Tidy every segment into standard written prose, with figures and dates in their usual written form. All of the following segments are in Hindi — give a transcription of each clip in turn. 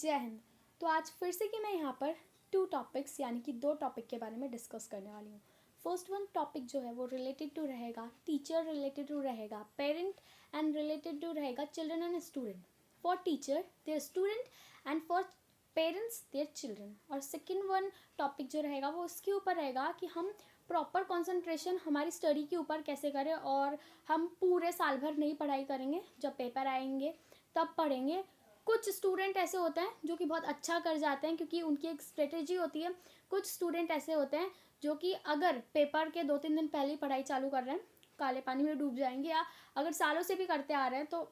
जय हिंद। तो आज फिर से कि मैं यहाँ पर 2 टॉपिक्स यानी कि 2 टॉपिक के बारे में डिस्कस करने वाली हूँ। फर्स्ट वन टॉपिक जो है वो रिलेटेड टू रहेगा टीचर, रिलेटेड टू रहेगा पेरेंट एंड रिलेटेड टू रहेगा children and student. For teacher their student and for parents their children. और सेकेंड वन टॉपिक जो रहेगा वो उसके ऊपर रहेगा कि हम प्रॉपर कंसंट्रेशन हमारी स्टडी के ऊपर कैसे करें, और हम पूरे साल भर नहीं पढ़ाई करेंगे, जब पेपर आएंगे तब पढ़ेंगे। कुछ स्टूडेंट ऐसे होते हैं जो कि बहुत अच्छा कर जाते हैं क्योंकि उनकी एक स्ट्रेटेजी होती है। कुछ स्टूडेंट ऐसे होते हैं जो कि अगर पेपर के 2-3 दिन पहले ही पढ़ाई चालू कर रहे हैं काले पानी में डूब जाएंगे, या अगर सालों से भी करते आ रहे हैं तो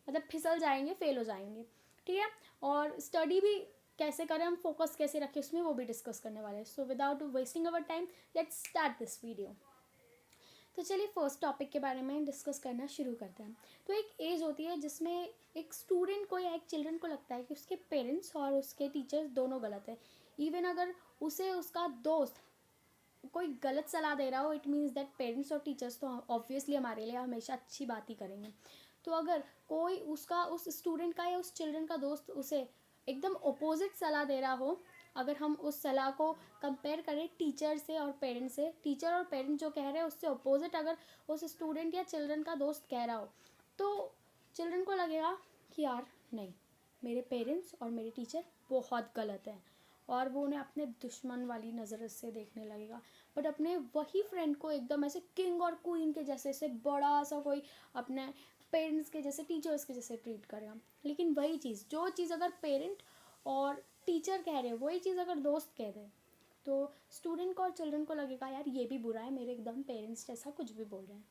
मतलब फिसल जाएंगे, फेल हो जाएंगे। ठीक है, और स्टडी भी कैसे करें, हम फोकस कैसे रखें उसमें वो भी डिस्कस करने वाले हैं। So without wasting our time let's start this video. तो चलिए फर्स्ट टॉपिक के बारे में डिस्कस करना शुरू करते हैं। तो एक एज होती है जिसमें एक स्टूडेंट को या एक चिल्ड्रन को लगता है कि उसके पेरेंट्स और उसके टीचर्स दोनों गलत है। इवन अगर उसे उसका दोस्त कोई गलत सलाह दे रहा हो, इट मीन्स दैट पेरेंट्स और टीचर्स तो ऑब्वियसली हमारे लिए हमेशा अच्छी बात ही करेंगे। तो अगर कोई उसका उस स्टूडेंट का या उस चिल्ड्रन का दोस्त उसे एकदम अपोजिट सलाह दे रहा हो, अगर हम उस सलाह को कंपेयर करें टीचर से और पेरेंट से, टीचर और पेरेंट जो कह रहे हैं उससे अपोजिट अगर उस स्टूडेंट या चिल्ड्रन का दोस्त कह रहा हो, तो चिल्ड्रन को लगेगा कि यार नहीं, मेरे पेरेंट्स और मेरे टीचर बहुत गलत हैं, और वो उन्हें अपने दुश्मन वाली नज़र से देखने लगेगा। बट अपने वही फ्रेंड को एकदम ऐसे किंग और क्वीन के जैसे से बड़ा सा कोई अपने पेरेंट्स के जैसे, टीचर्स के जैसे ट्रीट करेगा। लेकिन वही चीज़, जो चीज़ अगर पेरेंट और टीचर कह रहे हैं वही चीज़ अगर दोस्त कह रहे हैं, तो स्टूडेंट को और चिल्ड्रन को लगेगा यार ये भी बुरा है, मेरे एकदम पेरेंट्स जैसा कुछ भी बोल रहे हैं।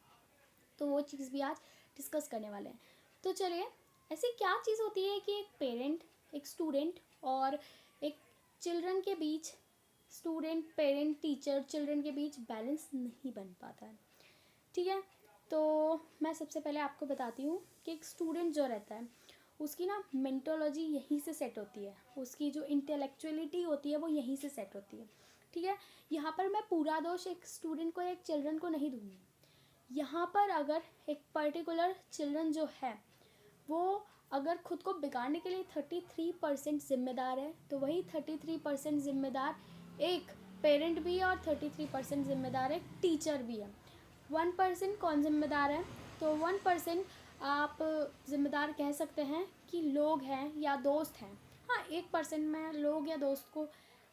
तो वो चीज़ भी आज डिस्कस करने वाले हैं। तो चलिए, ऐसी क्या चीज़ होती है कि एक पेरेंट, एक स्टूडेंट और एक चिल्ड्रन के बीच, स्टूडेंट पेरेंट टीचर चिल्ड्रन के बीच बैलेंस नहीं बन पाता है। ठीक है, तो मैं सबसे पहले आपको बताती हूँ कि एक स्टूडेंट जो रहता है उसकी ना मेंटोलॉजी यहीं से सेट होती है, उसकी जो इंटेलेक्चुअलिटी होती है वो यहीं से सेट होती है। ठीक है, यहाँ पर मैं पूरा दोष एक स्टूडेंट को या एक चिल्ड्रन को नहीं दूँगी। यहाँ पर अगर एक पर्टिकुलर चिल्ड्रन जो है वो अगर खुद को बिगाड़ने के लिए 33% जिम्मेदार है, तो वही 33% जिम्मेदार एक पेरेंट भी है और 33% जिम्मेदार एक टीचर भी है। 1% कौन जिम्मेदार है? तो 1% आप जिम्मेदार कह सकते हैं कि लोग हैं या दोस्त हैं। हाँ, 1% मैं लोग या दोस्त को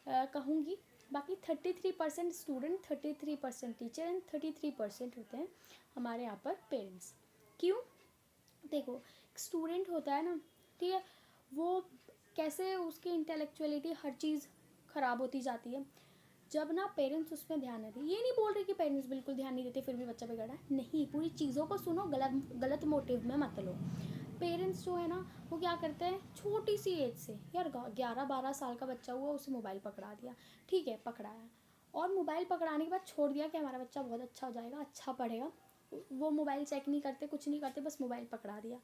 कहूँगी। बाकी 33% स्टूडेंट, 33% टीचर एंड 33% होते हैं हमारे यहाँ पर पेरेंट्स। क्यों? देखो, स्टूडेंट होता है ना, ठीक है, वो कैसे उसकी इंटेलेक्चुअलिटी हर चीज़ ख़राब होती जाती है जब ना पेरेंट्स उसमें ध्यान नहीं देते। ये नहीं बोल रही कि पेरेंट्स बिल्कुल ध्यान नहीं देते फिर भी बच्चा बिगड़ा है, नहीं, पूरी चीज़ों को सुनो, गलत मोटिव में मत लो। पेरेंट्स जो है ना वो क्या करते हैं, छोटी सी एज से, यार 11-12 साल का बच्चा हुआ उसे मोबाइल पकड़ा दिया, ठीक है पकड़ाया, और मोबाइल पकड़ाने के बाद छोड़ दिया कि हमारा बच्चा बहुत अच्छा हो जाएगा, अच्छा पढ़ेगा। वो मोबाइल चेक नहीं करते, कुछ नहीं करते, बस मोबाइल पकड़ा दिया।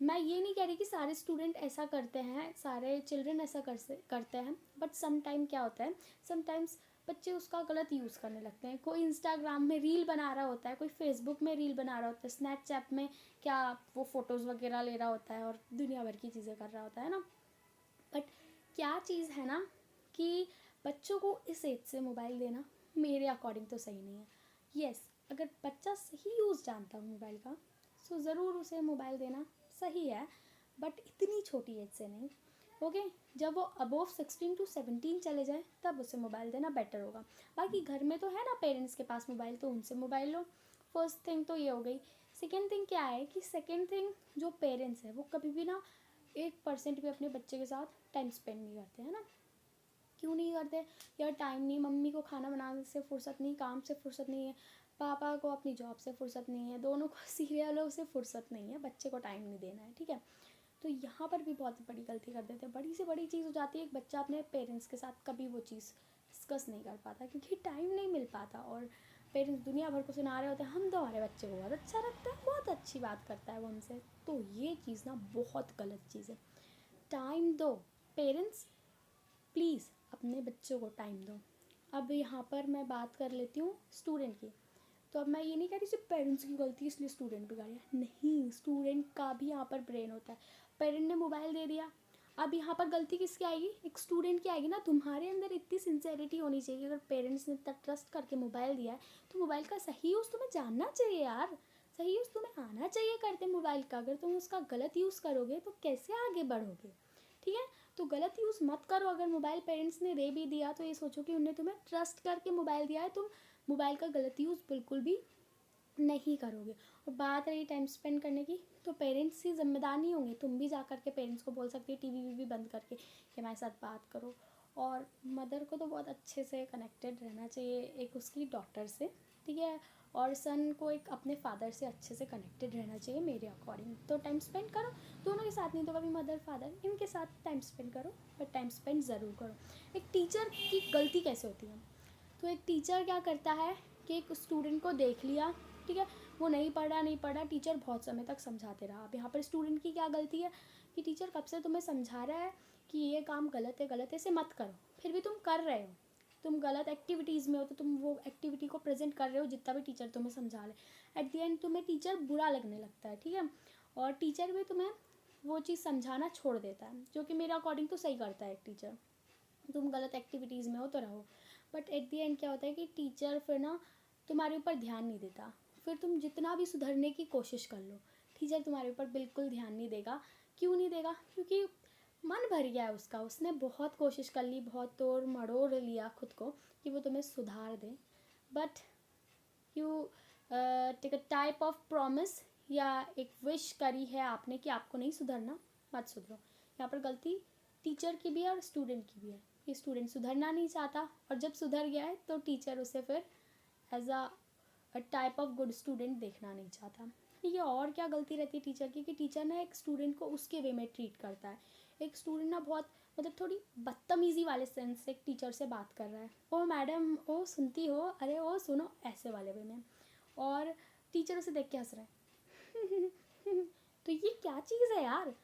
मैं ये नहीं कह रही कि सारे स्टूडेंट ऐसा करते हैं, सारे चिल्ड्रन ऐसा करते हैं, बट सम टाइम क्या होता है, समटाइम्स बच्चे उसका गलत यूज़ करने लगते हैं। कोई इंस्टाग्राम में रील बना रहा होता है, कोई फेसबुक में रील बना रहा होता है, स्नैपचैट में क्या वो फ़ोटोज़ वगैरह ले रहा होता है और दुनिया भर की चीज़ें कर रहा होता है ना। बट क्या चीज़ है ना कि बच्चों को इस एज से मोबाइल देना मेरे अकॉर्डिंग तो सही नहीं है। यस, अगर बच्चा सही यूज़ जानता हो मोबाइल का, सो ज़रूर उसे मोबाइल देना सही है, बट इतनी छोटी एज से नहीं। ओके, जब वो अबोव 16 to 17 चले जाए तब उसे मोबाइल देना बेटर होगा। बाकी घर में तो है ना पेरेंट्स के पास मोबाइल, तो उनसे मोबाइल लो। फर्स्ट थिंग तो ये हो गई। सेकेंड थिंग क्या है कि सेकेंड थिंग जो पेरेंट्स है वो कभी भी ना 1% भी अपने बच्चे के साथ टाइम स्पेंड नहीं करते हैं ना। क्यों नहीं करते? यार टाइम नहीं, मम्मी को खाना बनाने से फुर्सत नहीं, काम से फुर्सत नहीं है, पापा को अपनी जॉब से फुर्सत नहीं है, दोनों को सीरियलों से फुर्सत नहीं है, बच्चे को टाइम नहीं देना है। ठीक है, तो यहाँ पर भी बहुत बड़ी गलती कर देते हैं। बड़ी से बड़ी चीज़ हो जाती है, एक बच्चा अपने पेरेंट्स के साथ कभी वो चीज़ डिस्कस नहीं कर पाता क्योंकि टाइम नहीं मिल पाता, और पेरेंट्स दुनिया भर को सुना रहे होते हैं हम तो हमारे बच्चे को बहुत अच्छा रखते हैं, बहुत अच्छी बात करता है वो हमसे। तो ये चीज़ ना बहुत गलत चीज़ है। टाइम दो, पेरेंट्स प्लीज़ अपने बच्चों को टाइम दो। अब यहाँ पर मैं बात कर लेती हूँ स्टूडेंट की। तो अब मैं ये नहीं कह रही सिर्फ पेरेंट्स की गलती है इसलिए स्टूडेंट बिगाड़िया, नहीं, स्टूडेंट का भी यहाँ पर ब्रेन होता है। पेरेंट ने मोबाइल दे दिया, अब यहाँ पर गलती किसकी आएगी, एक स्टूडेंट की आएगी ना। तुम्हारे अंदर इतनी सिंसेरिटी होनी चाहिए कि अगर पेरेंट्स ने इतना ट्रस्ट करके मोबाइल दिया है तो मोबाइल का सही यूज़ तुम्हें जानना चाहिए यार, सही यूज़ तुम्हें आना चाहिए करते मोबाइल का। अगर तुम उसका गलत यूज़ करोगे तो कैसे आगे बढ़ोगे, ठीक है। तो गलत यूज़ मत करो। अगर मोबाइल पेरेंट्स ने दे भी दिया तो ये सोचो कि उन्हें तुम्हें ट्रस्ट करके मोबाइल दिया है, तुम मोबाइल का गलत यूज़ बिल्कुल भी नहीं करोगे। और बात रही टाइम स्पेंड करने की, तो पेरेंट्स ही जिम्मेदार नहीं होंगे, तुम भी जा करके पेरेंट्स को बोल सकती है टीवी वीवी बंद करके कि हमारे साथ बात करो। और मदर को तो बहुत अच्छे से कनेक्टेड रहना चाहिए एक उसकी डॉटर से, ठीक है। और सन को एक अपने फादर से अच्छे से कनेक्टेड रहना चाहिए मेरे अकॉर्डिंग। तो टाइम स्पेंड करो दोनों के साथ, नहीं तो कभी मदर फादर इनके साथ टाइम स्पेंड करो, बट टाइम स्पेंड ज़रूर करो। एक टीचर की गलती कैसे होती है, तो एक टीचर क्या करता है कि एक स्टूडेंट को देख लिया, ठीक है, वो नहीं पढ़ा, टीचर बहुत समय तक समझाते रहा। अब यहाँ पर स्टूडेंट की क्या गलती है कि टीचर कब से तुम्हें समझा रहा है कि ये काम गलत है, इसे मत करो, फिर भी तुम कर रहे हो, तुम गलत एक्टिविटीज़ में हो, तो तुम वो एक्टिविटी को प्रेजेंट कर रहे हो जितना भी टीचर तुम्हें समझा रहे। एट द एंड तुम्हें टीचर बुरा लगने लगता है, ठीक है। और टीचर भी तुम्हें वो चीज़ समझाना छोड़ देता है, जो कि मेरे अकॉर्डिंग तो सही करता है एक टीचर। तुम गलत एक्टिविटीज़ में हो तो रहो, बट एट द एंड क्या होता है कि टीचर फिर ना तुम्हारे ऊपर ध्यान नहीं देता। फिर तुम जितना भी सुधरने की कोशिश कर लो, टीचर तुम्हारे ऊपर बिल्कुल ध्यान नहीं देगा। क्यों नहीं देगा, क्योंकि मन भर गया है उसका, उसने बहुत कोशिश कर ली, बहुत तोड़ मड़ोड़ लिया खुद को कि वो तुम्हें सुधार दे। But you take a type of promise, या एक विश करी है आपने कि आपको नहीं सुधरना, मत सुधरो। यहाँ पर गलती टीचर की भी है और स्टूडेंट की भी है कि स्टूडेंट सुधरना नहीं चाहता, और जब सुधर गया है तो टीचर उसे फिर as a type of good student देखना नहीं चाहता। ठीक है। और क्या गलती रहती है टीचर की कि टीचर ना एक स्टूडेंट को उसके वे में ट्रीट करता है। एक स्टूडेंट ना बहुत मतलब थोड़ी बदतमीज़ी वाले सेंस से एक टीचर से बात कर रहा है, ओ मैडम ओ सुनती हो, अरे ओ सुनो, ऐसे वाले वे में, और टीचर उसे देख के हंस रहा है तो ये क्या चीज़ है यार।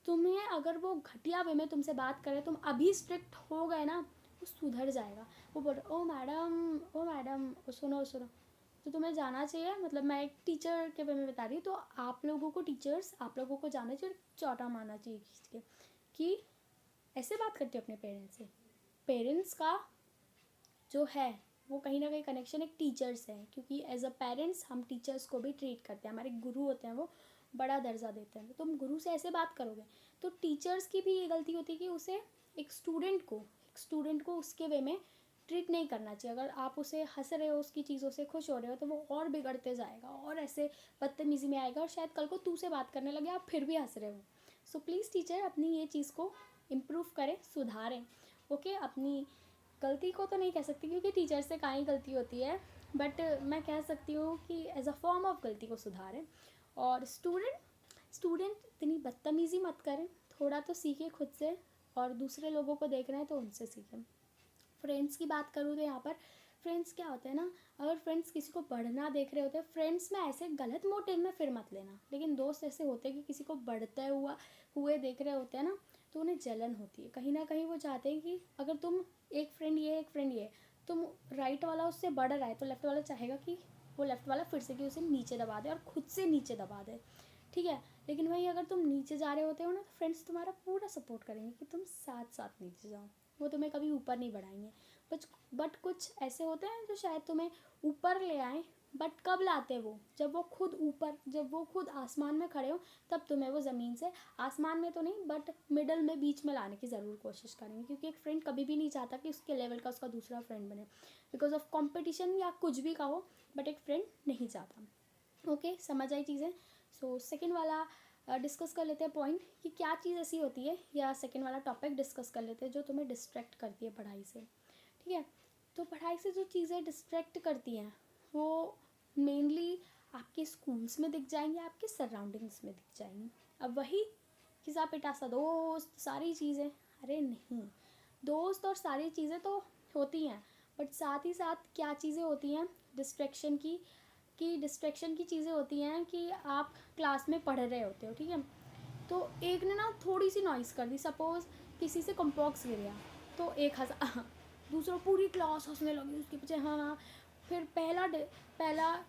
तुम्हें अगर वो घटिया वे में तुमसे बात करे, तुम अभी स्ट्रिक्ट हो गए ना, वो सुधर जाएगा। वो बोल रहा ओ मैडम ओ सुनो सुनो, तो तुम्हें जाना चाहिए। मतलब मैं एक टीचर के वे में बता रही हूँ, तो आप लोगों को टीचर्स, आप लोगों को जाना चाहिए, चौटा मारना चाहिए खींच के कि ऐसे बात करते हो अपने पेरेंट्स से। पेरेंट्स का जो है वो कहीं ना कहीं कनेक्शन एक टीचर से है, क्योंकि एज अ पेरेंट्स हम टीचर्स को भी ट्रीट करते हैं, हमारे गुरु होते हैं, वो बड़ा दर्जा देते हैं। तो तुम गुरु से ऐसे बात करोगे, तो टीचर्स की भी ये गलती होती है कि उसे एक स्टूडेंट को उसके वे में ट्रीट नहीं करना चाहिए। अगर आप उसे हंस रहे हो, उसकी चीज़ों से खुश हो रहे हो, तो वो और बिगड़ते जाएगा और ऐसे बदतमीज़ी में आएगा, और शायद कल को तू से बात करने लगे, आप फिर भी हंस रहे हो। सो प्लीज़ टीचर अपनी ये चीज़ को इम्प्रूव करें, सुधारें। ओके, अपनी गलती को तो नहीं कह सकती क्योंकि टीचर से कहाँ ही गलती होती है, बट मैं कह सकती हूँ कि एज अ फॉर्म ऑफ गलती को सुधारें। और स्टूडेंट इतनी बदतमीज़ी मत करें, थोड़ा तो सीखें खुद से, और दूसरे लोगों को देख रहे हैं तो उनसे सीखें। फ्रेंड्स की बात करूँ तो यहाँ पर फ्रेंड्स क्या होते हैं ना, अगर फ्रेंड्स किसी को बढ़ना देख रहे होते हैं, फ्रेंड्स में ऐसे गलत मोटिव में फिर मत लेना, लेकिन दोस्त ऐसे होते हैं कि किसी को बढ़ते हुए देख रहे होते हैं ना, तो उन्हें जलन होती है। कहीं ना कहीं वो चाहते हैं कि अगर तुम एक फ्रेंड ये तुम राइट वाला उससे बढ़ रहा है, तो लेफ्ट वाला चाहेगा कि वो लेफ्ट वाला फिर से कि उसे नीचे दबा दे और खुद से नीचे दबा दे, ठीक है। लेकिन वहीं अगर तुम नीचे जा रहे होते हो ना, तो फ्रेंड्स तुम्हारा पूरा सपोर्ट करेंगे कि तुम साथ साथ नीचे जाओ, वो तुम्हें कभी ऊपर नहीं बढ़ाएंगे। बट कुछ ऐसे होते हैं जो शायद तुम्हें ऊपर ले आए, बट कब लाते वो, जब वो खुद आसमान में खड़े हो, तब तुम्हें वो ज़मीन से, आसमान में तो नहीं बट मिडल में, बीच में लाने की ज़रूर कोशिश करेंगे। क्योंकि एक फ्रेंड कभी भी नहीं चाहता कि उसके लेवल का उसका दूसरा फ्रेंड बने, बिकॉज ऑफ कॉम्पिटिशन या कुछ भी कहो, बट एक फ्रेंड नहीं चाहता। ओके, समझ आई चीज़ें। सो सेकेंड वाला डिस्कस कर लेते हैं पॉइंट कि क्या चीज़ ऐसी होती है, या सेकेंड वाला टॉपिक डिस्कस कर लेते हैं जो तुम्हें डिस्ट्रैक्ट करती है पढ़ाई से, ठीक है। तो पढ़ाई से जो चीज़ें डिस्ट्रैक्ट करती हैं वो मेनली आपके स्कूल्स में दिख जाएंगी, आपके सराउंडिंग्स में दिख जाएंगी। अब वही खिसा पिटासा दोस्त सारी चीज़ें, अरे नहीं, दोस्त और सारी चीज़ें तो होती हैं, बट साथ ही साथ क्या चीज़ें होती हैं डिस्ट्रैक्शन की चीज़ें होती हैं कि आप क्लास में पढ़ रहे होते हो, ठीक है। तो एक ने ना थोड़ी सी नॉइज़ कर दी, सपोज़ किसी से कंपॉक्स गिर गया, तो एक हंसा दूसरा पूरी क्लास हंसने लगी उसके पीछे, हाँ हाँ। फिर पहला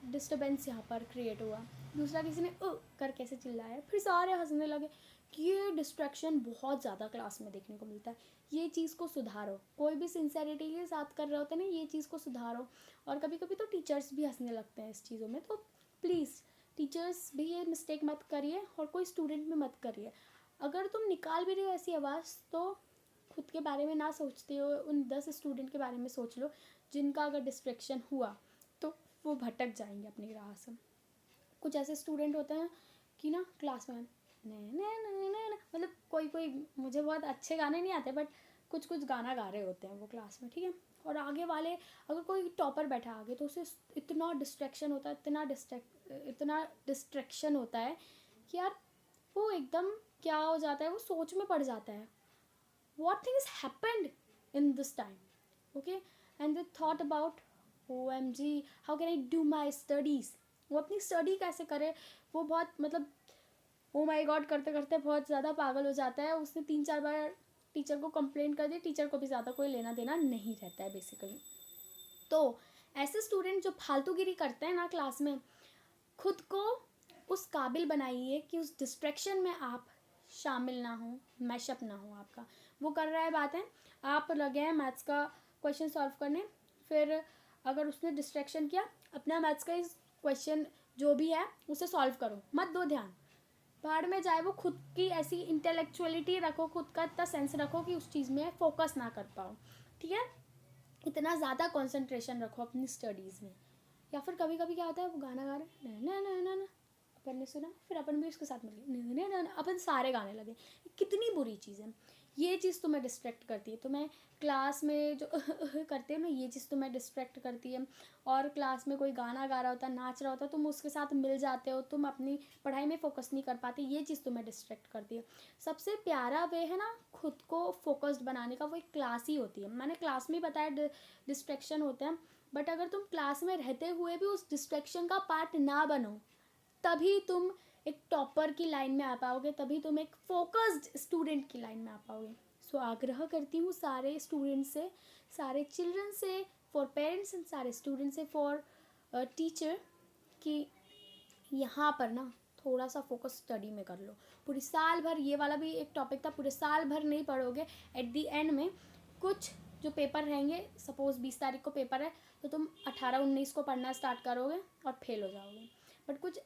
डिस्टर्बेंस यहाँ पर क्रिएट हुआ, दूसरा किसी ने करके ऐसे चिल्लाया, फिर सारे हंसने लगे ये डिस्ट्रैक्शन बहुत ज़्यादा क्लास में देखने को मिलता है। ये चीज़ को सुधारो, कोई भी सिंसेरिटी के साथ कर रहे होते हैं ना, ये चीज़ को सुधारो। और कभी कभी तो टीचर्स भी हंसने लगते हैं इस चीज़ों में, तो प्लीज़ टीचर्स भी ये मिस्टेक मत करिए और कोई स्टूडेंट भी मत करिए। अगर तुम निकाल भी रहे हो ऐसी आवाज़ तो खुद के बारे में ना सोचते हो उन 10 स्टूडेंट के बारे में सोच लो, जिनका अगर डिस्ट्रैक्शन हुआ तो वो भटक जाएंगे अपनी राह से। कुछ ऐसे स्टूडेंट होते हैं कि ना क्लास में मतलब कोई मुझे बहुत अच्छे गाने नहीं आते, बट कुछ गाना गा रहे होते हैं वो क्लास में, ठीक है। और आगे वाले अगर कोई टॉपर बैठा आगे तो उसे इतना डिस्ट्रैक्शन होता है, इतना डिस्ट्रैक्शन होता है कि यार वो एकदम क्या हो जाता है, वो सोच में पड़ जाता है, what things happened in this time, okay, and they thought about OMG how can I do my studies। वो अपनी स्टडी कैसे करे, वो बहुत मतलब ओ माय गॉड करते करते बहुत ज़्यादा पागल हो जाता है। उसने 3-4 बार टीचर को कंप्लेंट कर दी, टीचर को भी ज़्यादा कोई लेना देना नहीं रहता है बेसिकली। तो ऐसे स्टूडेंट जो फालतूगिरी करते हैं ना क्लास में, खुद को उस काबिल बनाइए कि उस डिस्ट्रैक्शन में आप शामिल ना हो, मैशअप ना हो आपका। वो कर रहा है बातें, आप लगे हैं मैथ्स का क्वेश्चन सॉल्व करने, फिर अगर उसने डिस्ट्रैक्शन किया, अपना मैथ्स का इस क्वेश्चन जो भी है उसे सॉल्व करो, मत दो ध्यान, भाड़ में जाए वो। खुद की ऐसी इंटेलेक्चुअलिटी रखो, खुद का इतना सेंस रखो कि उस चीज़ में फोकस ना कर पाओ, ठीक है। इतना ज़्यादा कंसंट्रेशन रखो अपनी स्टडीज़ में। या फिर कभी कभी क्या होता है, वो गाना गा रहे ना अपन ने सुना, फिर अपन भी उसके साथ मिल गए ना, अपन सारे गाने लगे। कितनी बुरी चीज़ है ये चीज़, तुम्हें डिस्ट्रैक्ट करती है। तुम्हें क्लास में जो करते हो ना, ये चीज़ तुम्हें डिस्ट्रैक्ट करती है। और क्लास में कोई गाना गा रहा होता है, नाच रहा होता है, तुम उसके साथ मिल जाते हो, तुम अपनी पढ़ाई में फोकस नहीं कर पाते, ये चीज़ तुम्हें डिस्ट्रैक्ट करती है। सबसे प्यारा वे है ना खुद को फोकस्ड बनाने का, वो एक क्लास ही होती है। मैंने क्लास में बताया डिस्ट्रैक्शन होते हैं, बट अगर तुम क्लास में रहते हुए भी उस डिस्ट्रैक्शन का पार्ट ना बनो, तभी तुम एक टॉपर की लाइन में आ पाओगे, तभी तुम एक फोकस्ड स्टूडेंट की लाइन में आ पाओगे। सो आग्रह करती हूँ सारे स्टूडेंट से, सारे चिल्ड्रन से, फॉर पेरेंट्स एंड सारे स्टूडेंट से, फॉर टीचर, कि यहाँ पर ना थोड़ा सा फोकस स्टडी में कर लो। पूरी साल भर, ये वाला भी एक टॉपिक था, पूरे साल भर नहीं पढ़ोगे, एट दी एंड में कुछ जो पेपर रहेंगे, सपोज 20 तारीख को पेपर है तो तुम 18-19 को पढ़ना स्टार्ट करोगे और फेल हो जाओगे। बट कुछ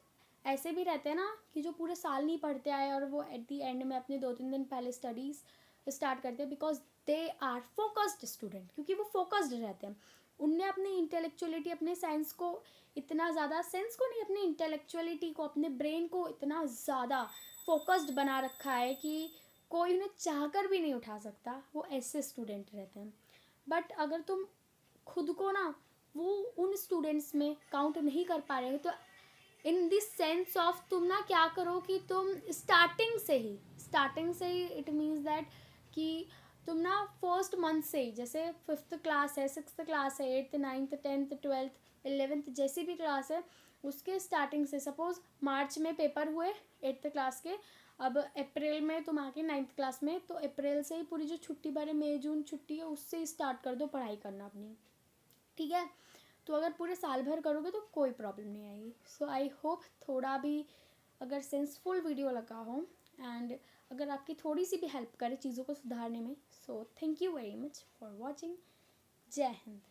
ऐसे भी रहते हैं ना कि जो पूरे साल नहीं पढ़ते आए और वो एट दी एंड में अपने 2-3 दिन पहले स्टडीज़ स्टार्ट करते हैं, because they are focused student, क्योंकि वो फोकस्ड रहते हैं। उनने अपनी इंटेलेक्चुअलिटी, अपने साइंस को इतना ज़्यादा, सेंस को नहीं, अपनी इंटेलेक्चुअलिटी को, अपने ब्रेन को इतना ज़्यादा फोकस्ड बना रखा है कि कोई उन्हें चाहकर भी नहीं उठा सकता। वो ऐसे स्टूडेंट रहते हैं। बट अगर तुम खुद को ना वो उन स्टूडेंट्स में काउंट नहीं कर पा रहे हो, तो इन दिस सेंस ऑफ तुम ना क्या करो कि तुम स्टार्टिंग से ही इट मीन्स दैट कि तुम ना फर्स्ट मंथ से ही, जैसे 5th क्लास है, 6th क्लास है, 8th 9th 10th 12th 11th जैसी भी क्लास है, उसके स्टार्टिंग से, सपोज मार्च में पेपर हुए 8th क्लास के, अब अप्रैल में तुम आके 9th क्लास में, तो अप्रैल से ही पूरी जो छुट्टी भरे मई जून छुट्टी है उससे ही स्टार्ट कर दो पढ़ाई करना अपनी, ठीक है। तो अगर पूरे साल भर करोगे तो कोई प्रॉब्लम नहीं आएगी। सो आई होप थोड़ा भी अगर सेंसफुल वीडियो लगा हो, एंड अगर आपकी थोड़ी सी भी हेल्प करे चीज़ों को सुधारने में, so thank you very much for watching. जय हिंद।